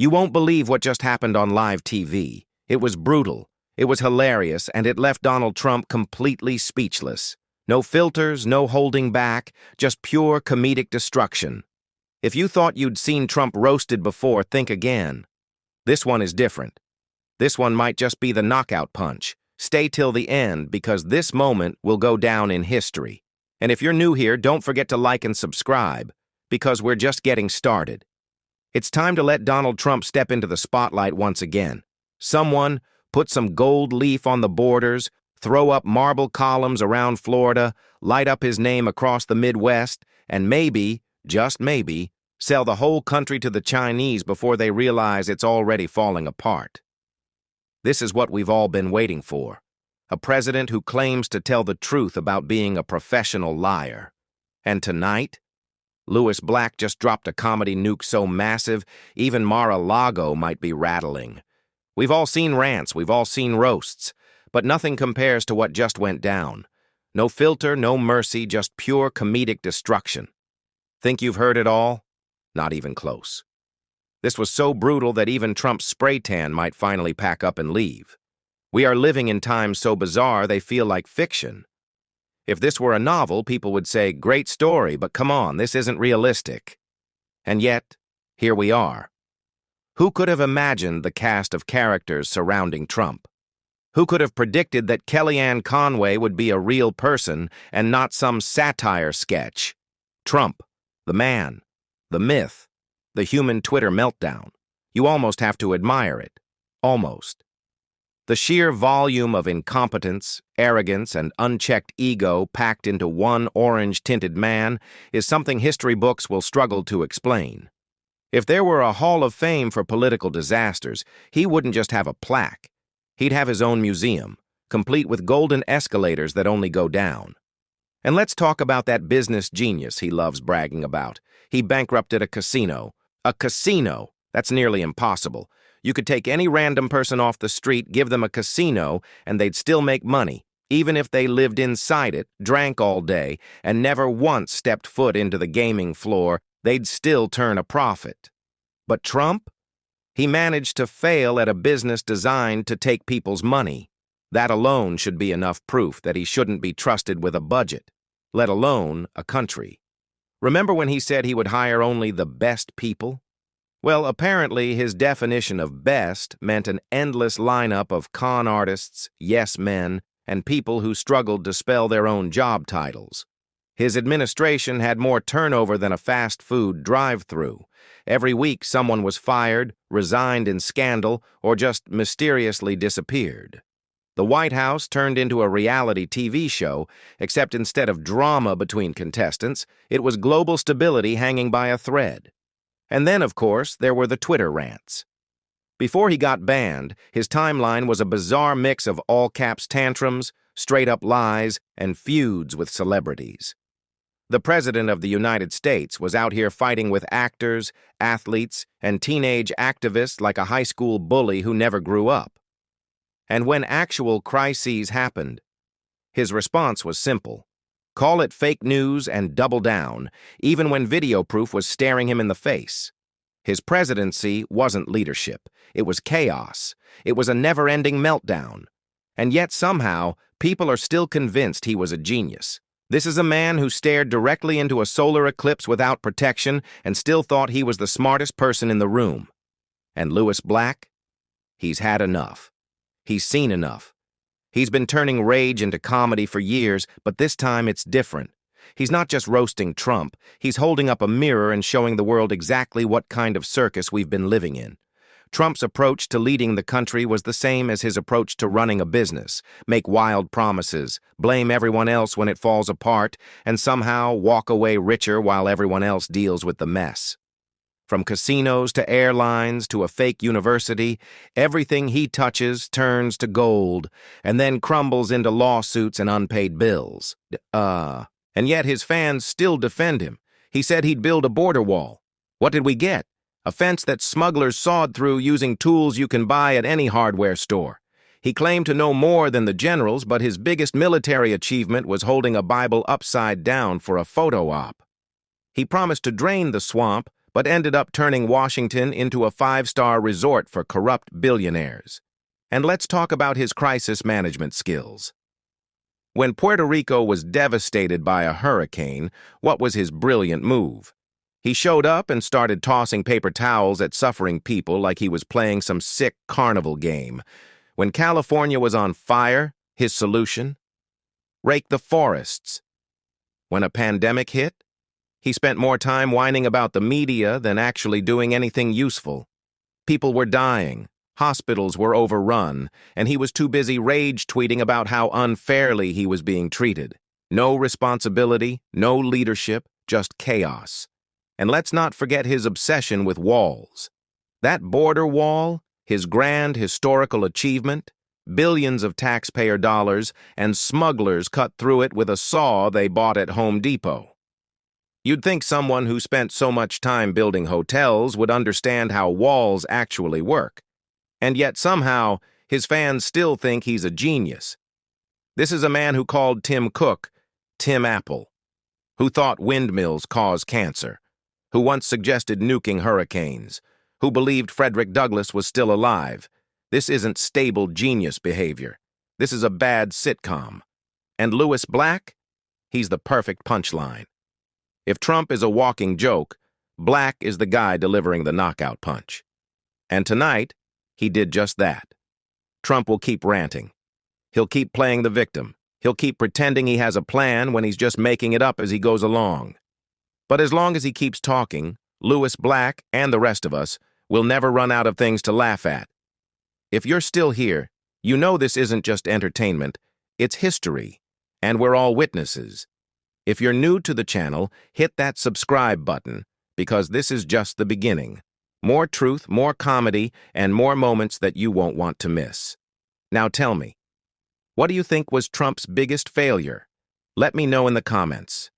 You won't believe what just happened on live TV. It was brutal. It was hilarious, and it left Donald Trump completely speechless. No filters, no holding back, just pure comedic destruction. If you thought you'd seen Trump roasted before, think again. This one is different. This one might just be the knockout punch. Stay till the end, because this moment will go down in history. And if you're new here, don't forget to like and subscribe, because we're just getting started. It's time to let Donald Trump step into the spotlight once again. Someone put some gold leaf on the borders, throw up marble columns around Florida, light up his name across the Midwest, and maybe, just maybe, sell the whole country to the Chinese before they realize it's already falling apart. This is what we've all been waiting for. A president who claims to tell the truth about being a professional liar. And tonight, Louis Black just dropped a comedy nuke so massive, even Mar-a-Lago might be rattling. We've all seen rants, we've all seen roasts, but nothing compares to what just went down. No filter, no mercy, just pure comedic destruction. Think you've heard it all? Not even close. This was so brutal that even Trump's spray tan might finally pack up and leave. We are living in times so bizarre they feel like fiction. If this were a novel, people would say, great story, but come on, this isn't realistic. And yet, here we are. Who could have imagined the cast of characters surrounding Trump? Who could have predicted that Kellyanne Conway would be a real person and not some satire sketch? Trump, the man, the myth, the human Twitter meltdown. You almost have to admire it. Almost. The sheer volume of incompetence, arrogance, and unchecked ego packed into one orange-tinted man is something history books will struggle to explain. If there were a Hall of Fame for political disasters, he wouldn't just have a plaque. He'd have his own museum, complete with golden escalators that only go down. And let's talk about that business genius he loves bragging about. He bankrupted a casino. A casino! That's nearly impossible. You could take any random person off the street, give them a casino, and they'd still make money, even if they lived inside it, drank all day, and never once stepped foot into the gaming floor, they'd still turn a profit. But Trump? He managed to fail at a business designed to take people's money. That alone should be enough proof that he shouldn't be trusted with a budget, let alone a country. Remember when he said he would hire only the best people? Well, apparently his definition of best meant an endless lineup of con artists, yes men, and people who struggled to spell their own job titles. His administration had more turnover than a fast food drive-through. Every week someone was fired, resigned in scandal, or just mysteriously disappeared. The White House turned into a reality TV show, except instead of drama between contestants, it was global stability hanging by a thread. And then, of course, there were the Twitter rants. Before he got banned, his timeline was a bizarre mix of all-caps tantrums, straight-up lies, and feuds with celebrities. The President of the United States was out here fighting with actors, athletes, and teenage activists like a high school bully who never grew up. And when actual crises happened, his response was simple. Call it fake news and double down, even when video proof was staring him in the face. His presidency wasn't leadership. It was chaos. It was a never-ending meltdown. And yet somehow, people are still convinced he was a genius. This is a man who stared directly into a solar eclipse without protection and still thought he was the smartest person in the room. And Louis Black? He's had enough. He's seen enough. He's been turning rage into comedy for years, but this time it's different. He's not just roasting Trump, he's holding up a mirror and showing the world exactly what kind of circus we've been living in. Trump's approach to leading the country was the same as his approach to running a business: make wild promises, blame everyone else when it falls apart, and somehow walk away richer while everyone else deals with the mess. From casinos to airlines to a fake university, everything he touches turns to gold and then crumbles into lawsuits and unpaid bills. And yet his fans still defend him. He said he'd build a border wall. What did we get? A fence that smugglers sawed through using tools you can buy at any hardware store. He claimed to know more than the generals, but his biggest military achievement was holding a Bible upside down for a photo op. He promised to drain the swamp, but ended up turning Washington into a five-star resort for corrupt billionaires. And let's talk about his crisis management skills. When Puerto Rico was devastated by a hurricane, what was his brilliant move? He showed up and started tossing paper towels at suffering people like he was playing some sick carnival game. When California was on fire, his solution? Rake the forests. When a pandemic hit, he spent more time whining about the media than actually doing anything useful. People were dying, hospitals were overrun, and he was too busy rage-tweeting about how unfairly he was being treated. No responsibility, no leadership, just chaos. And let's not forget his obsession with walls. That border wall, his grand historical achievement, billions of taxpayer dollars, and smugglers cut through it with a saw they bought at Home Depot. You'd think someone who spent so much time building hotels would understand how walls actually work. And yet somehow, his fans still think he's a genius. This is a man who called Tim Cook Tim Apple, who thought windmills cause cancer, who once suggested nuking hurricanes, who believed Frederick Douglass was still alive. This isn't stable genius behavior. This is a bad sitcom. And Lewis Black? He's the perfect punchline. If Trump is a walking joke, Black is the guy delivering the knockout punch. And tonight, he did just that. Trump will keep ranting. He'll keep playing the victim. He'll keep pretending he has a plan when he's just making it up as he goes along. But as long as he keeps talking, Lewis Black and the rest of us will never run out of things to laugh at. If you're still here, you know this isn't just entertainment, it's history, and we're all witnesses. If you're new to the channel, hit that subscribe button, because this is just the beginning. More truth, more comedy, and more moments that you won't want to miss. Now tell me, what do you think was Trump's biggest failure? Let me know in the comments.